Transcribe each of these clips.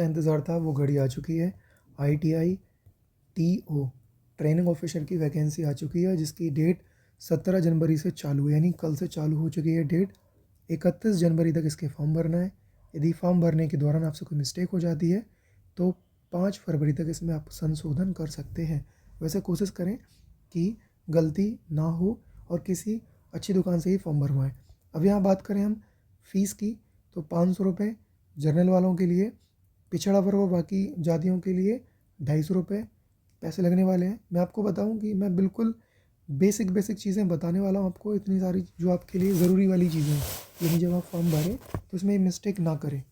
इंतज़ार था वो घड़ी आ चुकी है। ITI TO ट्रेनिंग ऑफिसर की वैकेंसी आ चुकी है, जिसकी डेट 17 जनवरी से चालू है, यानी कल से चालू हो चुकी है डेट। 31 जनवरी तक इसके फॉर्म भरना है। यदि फॉर्म भरने के दौरान आपसे कोई मिस्टेक हो जाती है तो 5 फरवरी तक इसमें आप संशोधन कर सकते हैं। वैसे कोशिश करें कि गलती ना हो और किसी अच्छी दुकान से ही फॉर्म भरवाएं। अब यहाँ बात करें हम फ़ीस की, तो 500 रुपये जनरल वालों के लिए, पिछड़ा वर्ग और बाकी जातियों के लिए 250 रुपये पैसे लगने वाले हैं। मैं आपको बताऊं कि मैं बिल्कुल बेसिक चीज़ें बताने वाला हूं आपको, इतनी सारी जो आपके लिए ज़रूरी वाली चीज़ें हैं, यानी जब आप फॉर्म भरें तो इसमें मिस्टेक ना करें।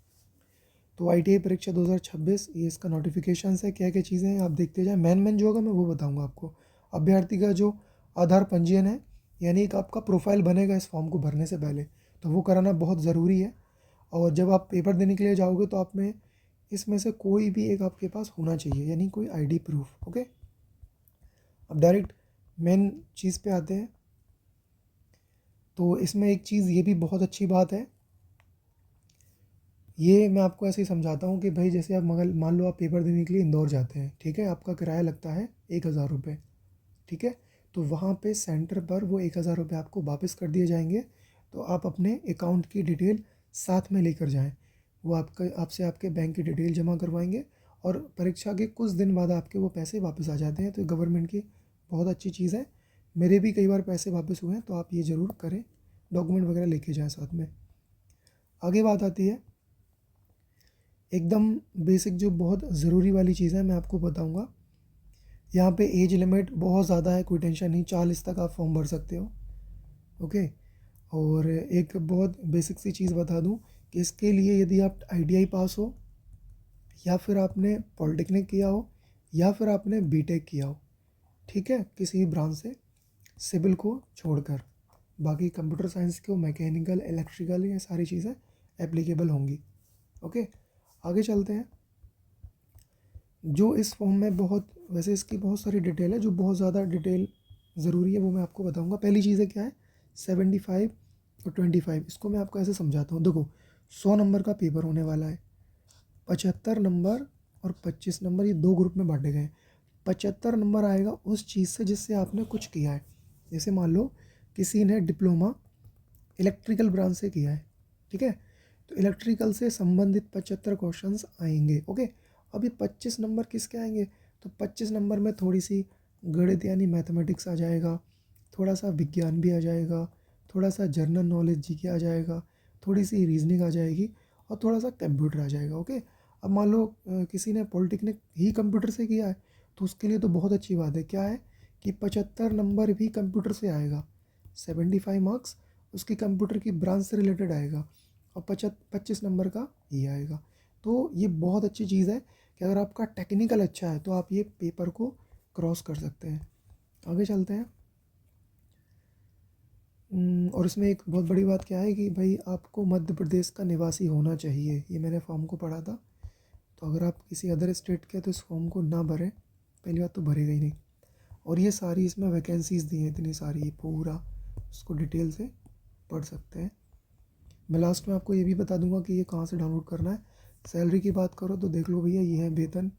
तो ITI परीक्षा 2026 ये इसका नोटिफिकेशन है, क्या क्या चीज़ें हैं आप देखते जाएँ। मेन जो होगा मैं वो बताऊँगा आपको। अभ्यर्थी का जो आधार पंजीयन है, यानी एक आपका प्रोफाइल बनेगा इस फॉर्म को भरने से पहले, तो वो कराना बहुत ज़रूरी है। और जब आप पेपर देने के लिए जाओगे तो आप में इसमें से कोई भी एक आपके पास होना चाहिए, यानी कोई ID प्रूफ। ओके, अब डायरेक्ट मेन चीज़ पे आते हैं। तो इसमें एक चीज़ ये भी बहुत अच्छी बात है, ये मैं आपको ऐसे ही समझाता हूँ कि भाई जैसे आप मगर मान लो आप पेपर देने के लिए इंदौर जाते हैं, ठीक है, आपका किराया लगता है 1000 रुपये, ठीक है। तो वहाँ पे सेंटर पर वो 1000 रुपये आपको वापस कर दिए जाएंगे। तो आप अपने अकाउंट की डिटेल साथ में लेकर जाएं, वो आपसे आपके बैंक की डिटेल जमा करवाएंगे और परीक्षा के कुछ दिन बाद आपके वो पैसे वापस आ जाते हैं। तो गवर्नमेंट की बहुत अच्छी चीज़ है। मेरे भी कई बार पैसे वापस हुए हैं, तो आप ये ज़रूर करें, डॉक्यूमेंट वगैरह लेके जाएँ साथ में। आगे बात आती है एकदम बेसिक जो बहुत ज़रूरी वाली चीज़ है, मैं आपको बताऊंगा। यहाँ पे एज लिमिट बहुत ज़्यादा है, कोई टेंशन नहीं, 40 तक आप फॉर्म भर सकते हो। ओके, और एक बहुत बेसिक सी चीज़ बता दूँ कि इसके लिए यदि आप ITI पास हो, या फिर आपने पॉलिटेक्निक किया हो, या फिर आपने BTech किया हो, ठीक है, किसी भी ब्रांच से, सिविल को छोड़कर, बाकी कंप्यूटर साइंस को, मैकेनिकल, इलेक्ट्रिकल, ये सारी चीज़ें एप्लीकेबल होंगी। ओके, आगे चलते हैं। जो इस फॉर्म में बहुत, वैसे इसकी बहुत सारी डिटेल है, जो बहुत ज़्यादा डिटेल ज़रूरी है वो मैं आपको बताऊंगा। पहली चीज़ है क्या है, 75 और 25। इसको मैं आपको ऐसे समझाता हूँ। देखो, 100 नंबर का पेपर होने वाला है, 75 नंबर और 25 नंबर ये दो ग्रुप में बांटे गए हैं। 75 नंबर आएगा उस चीज़ से जिससे आपने कुछ किया है। जैसे मान लो किसी ने डिप्लोमा इलेक्ट्रिकल ब्रांच से किया है, ठीक है, तो इलेक्ट्रिकल से संबंधित 75 क्वेश्चंस आएंगे। ओके, अभी 25 नंबर किसके आएंगे, तो 25 नंबर में थोड़ी सी गणित यानी मैथमेटिक्स आ जाएगा, थोड़ा सा विज्ञान भी आ जाएगा, थोड़ा सा जनरल नॉलेज GK आ जाएगा, थोड़ी सी रीजनिंग आ जाएगी और थोड़ा सा कंप्यूटर आ जाएगा। ओके, अब मान लो किसी ने पॉलिटेक्निक ही कंप्यूटर से किया है, तो उसके लिए तो बहुत अच्छी बात है, क्या है कि 75 नंबर भी कंप्यूटर से आएगा, 75 मार्क्स उसकी कंप्यूटर की ब्रांच से रिलेटेड आएगा, और 25 नंबर का ये आएगा। तो ये बहुत अच्छी चीज़ है कि अगर आपका टेक्निकल अच्छा है तो आप ये पेपर को क्रॉस कर सकते हैं। आगे चलते हैं। और इसमें एक बहुत बड़ी बात क्या है कि भाई आपको मध्य प्रदेश का निवासी होना चाहिए, ये मैंने फॉर्म को पढ़ा था। तो अगर आप किसी अदर स्टेट के तो इस फॉर्म को ना भरें, पहली बात तो भरेगा ही नहीं। और ये सारी इसमें वैकेंसीज़ दी हैं इतनी सारी, पूरा उसको डिटेल से पढ़ सकते हैं। मैं लास्ट में आपको ये भी बता दूंगा कि ये कहाँ से डाउनलोड करना है। सैलरी की बात करो तो देख लो भैया, ये है वेतन।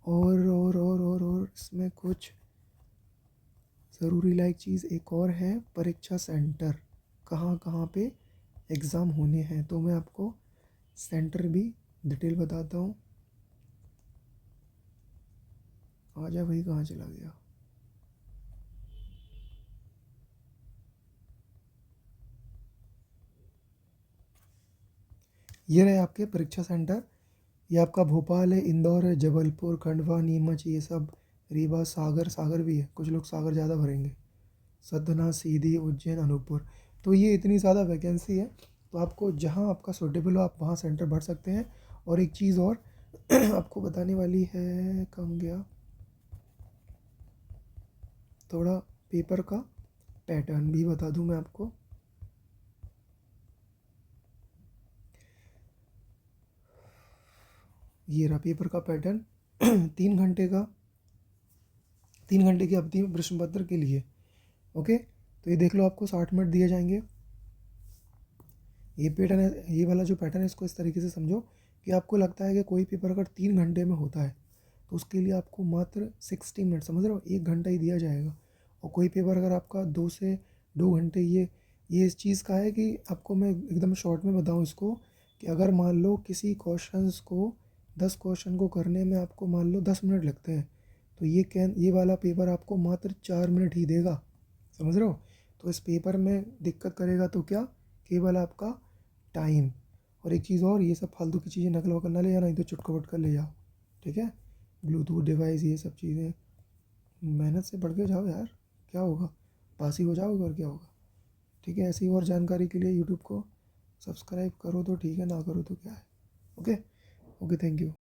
और इसमें कुछ ज़रूरी लायक चीज़ एक और है, परीक्षा सेंटर कहाँ कहाँ पे एग्ज़ाम होने हैं, तो मैं आपको सेंटर भी डिटेल बताता हूँ। आजा भाई, कहाँ चला गया। ये रहे आपके परीक्षा सेंटर। ये आपका भोपाल है, इंदौर है, जबलपुर, खंडवा, नीमच, ये सब, रीवा, सागर भी है, कुछ लोग सागर ज़्यादा भरेंगे, सतना, सीधी, उज्जैन, अनूपपुर। तो ये इतनी ज़्यादा वैकेंसी है, तो आपको जहाँ आपका सूटेबल हो आप वहाँ सेंटर भर सकते हैं। और एक चीज़ और आपको बताने वाली है, कम गया, थोड़ा पेपर का पैटर्न भी बता दूं मैं आपको। ये रहा पेपर का पैटर्न। 3 घंटे का, 3 घंटे की अवधि में प्रश्न पत्र के लिए। ओके, तो ये देख लो, आपको 60 मिनट दिए जाएंगे। ये पैटर्न है, ये वाला जो पैटर्न है इसको इस तरीके से समझो कि आपको लगता है कि कोई पेपर अगर 3 घंटे में होता है तो उसके लिए आपको मात्र 60 मिनट, समझ रहे हो, 1 घंटा ही दिया जाएगा। और कोई पेपर अगर आपका 2 से 2 घंटे, ये इस चीज़ का है कि आपको मैं एकदम शॉर्ट में बताऊँ इसको, कि अगर मान लो किसी क्वेश्चंस को 10 क्वेश्चन को करने में आपको मान लो 10 मिनट लगते हैं, तो ये वाला पेपर आपको मात्र 4 मिनट ही देगा, समझ रहे हो। तो इस पेपर में दिक्कत करेगा तो क्या, केवल आपका टाइम। और एक चीज़ और, ये सब फालतू की चीज़ें नकल वकल ना ले जाना, नहीं तो चुटका वुटका ले जाओ, ठीक है। ब्लूटूथ डिवाइस ये सब चीज़ें मेहनत से पढ़ के जाओ यार, क्या होगा, पास ही हो जाओगे और क्या होगा। ठीक है, ऐसी और जानकारी के लिए यूट्यूब को सब्सक्राइब करो तो ठीक है, ना करो तो क्या है। ओके। Okay, thank you.